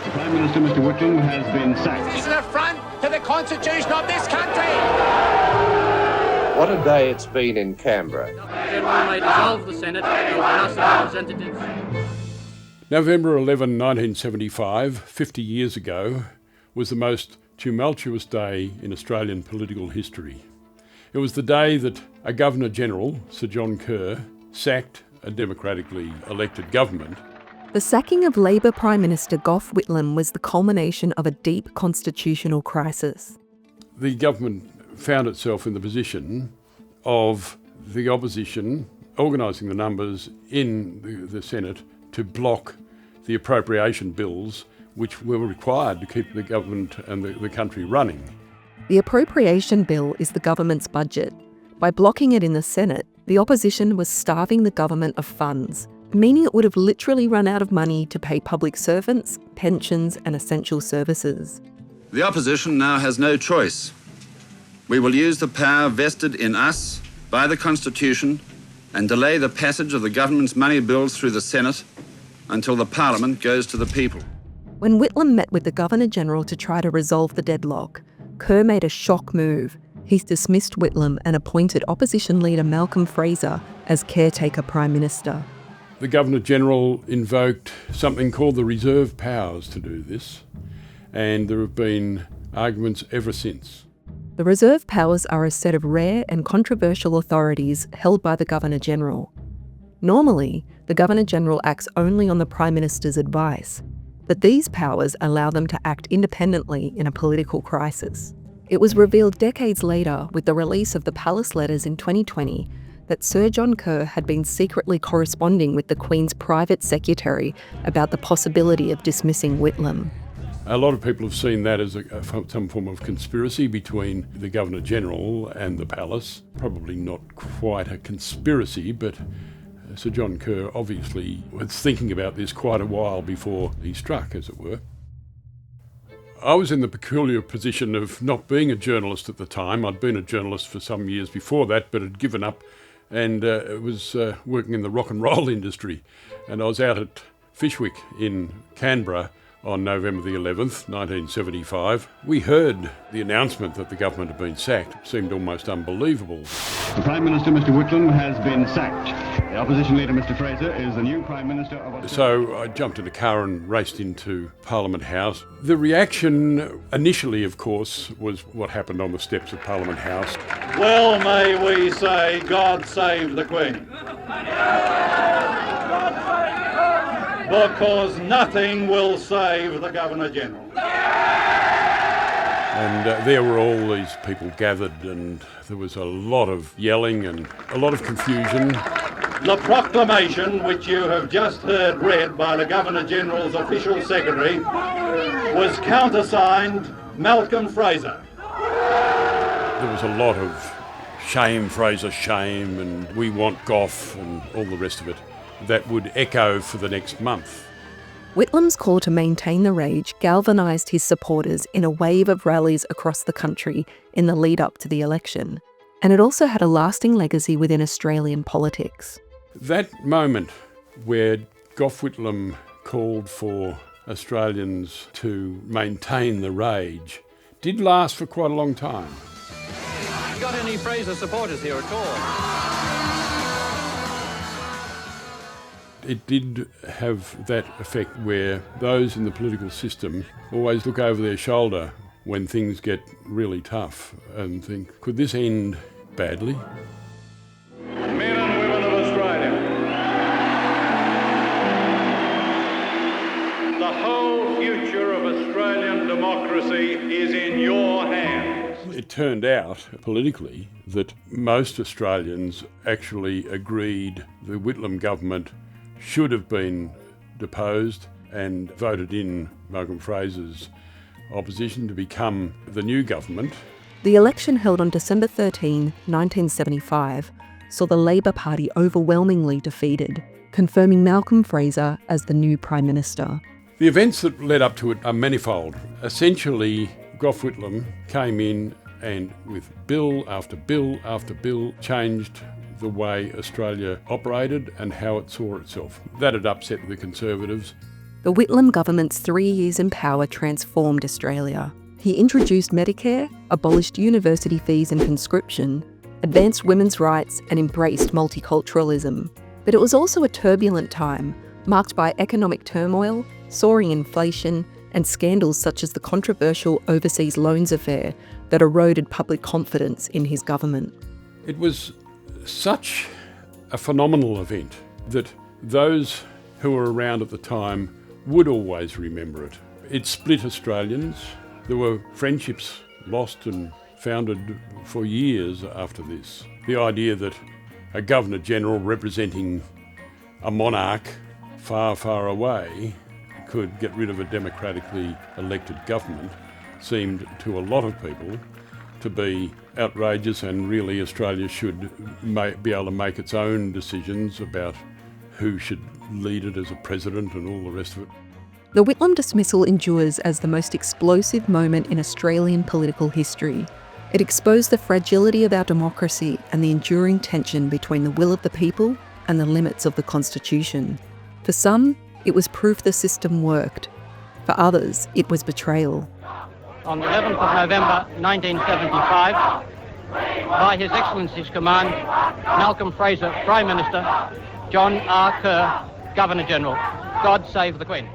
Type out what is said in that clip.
The Prime Minister, Mr. Whitlam, has been sacked. This is an affront to the Constitution of this country. What a day it's been in Canberra. The General may dissolve the Senate of the House of Representatives. November 11, 1975, 50 years ago, was the most tumultuous day in Australian political history. It was the day that a Governor-General, Sir John Kerr, sacked a democratically elected government. The sacking of Labor Prime Minister Gough Whitlam was the culmination of a deep constitutional crisis. The government found itself in the position of the opposition organising the numbers in the Senate to block the appropriation bills which were required to keep the government and the country running. The appropriation bill is the government's budget. By blocking it in the Senate, the opposition was starving the government of funds, meaning it would have literally run out of money to pay public servants, pensions and essential services. The opposition now has no choice. We will use the power vested in us by the Constitution and delay the passage of the government's money bills through the Senate until the Parliament goes to the people. When Whitlam met with the Governor-General to try to resolve the deadlock, Kerr made a shock move. He's dismissed Whitlam and appointed opposition leader Malcolm Fraser as caretaker Prime Minister. The Governor-General invoked something called the reserve powers to do this, and there have been arguments ever since. The reserve powers are a set of rare and controversial authorities held by the Governor-General. Normally, the Governor-General acts only on the Prime Minister's advice, but these powers allow them to act independently in a political crisis. It was revealed decades later with the release of the Palace Letters in 2020 that Sir John Kerr had been secretly corresponding with the Queen's private secretary about the possibility of dismissing Whitlam. A lot of people have seen that as some form of conspiracy between the Governor-General and the Palace. Probably not quite a conspiracy, but Sir John Kerr obviously was thinking about this quite a while before he struck, as it were. I was in the peculiar position of not being a journalist at the time. I'd been a journalist for some years before that, but had given up and was working in the rock and roll industry. And I was out at Fishwick in Canberra on November the 11th, 1975. We heard the announcement that the government had been sacked. It seemed almost unbelievable. The Prime Minister, Mr. Whitlam, has been sacked. The opposition leader, Mr. Fraser, is the new Prime Minister of Australia. So I jumped in a car and raced into Parliament House. The reaction initially, of course, was what happened on the steps of Parliament House. Well, may we say, God save the Queen. Because nothing will save the Governor-General. And there were all these people gathered, and there was a lot of yelling and a lot of confusion. The proclamation, which you have just heard read by the Governor-General's official secretary, was countersigned Malcolm Fraser. There was a lot of shame, Fraser, shame, and we want Gough and all the rest of it. That would echo for the next month. Whitlam's call to maintain the rage galvanised his supporters in a wave of rallies across the country in the lead up to the election. And it also had a lasting legacy within Australian politics. That moment where Gough Whitlam called for Australians to maintain the rage did last for quite a long time. Got any Fraser supporters here at all? It did have that effect where those in the political system always look over their shoulder when things get really tough and think, could this end badly? Men and women of Australia, the whole future of Australian democracy is in your hands. It turned out, politically, that most Australians actually agreed the Whitlam government should have been deposed and voted in Malcolm Fraser's opposition to become the new government. The election held on December 13, 1975, saw the Labor Party overwhelmingly defeated, confirming Malcolm Fraser as the new Prime Minister. The events that led up to it are manifold. Essentially, Gough Whitlam came in and with bill after bill after bill changed the way Australia operated and how it saw itself. That had upset the Conservatives. The Whitlam government's 3 years in power transformed Australia. He introduced Medicare, abolished university fees and conscription, advanced women's rights and embraced multiculturalism. But it was also a turbulent time, marked by economic turmoil, soaring inflation, and scandals such as the controversial overseas loans affair that eroded public confidence in his government. It was such a phenomenal event that those who were around at the time would always remember it. It split Australians. There were friendships lost and founded for years after this. The idea that a Governor-General representing a monarch far, far away could get rid of a democratically elected government seemed to a lot of people to be outrageous, and really Australia should be able to make its own decisions about who should lead it as a president and all the rest of it. The Whitlam dismissal endures as the most explosive moment in Australian political history. It exposed the fragility of our democracy and the enduring tension between the will of the people and the limits of the Constitution. For some, it was proof the system worked. For others, it was betrayal. On the 11th of November 1975, by His Excellency's command, Malcolm Fraser, Prime Minister, John R. Kerr, Governor-General. God save the Queen.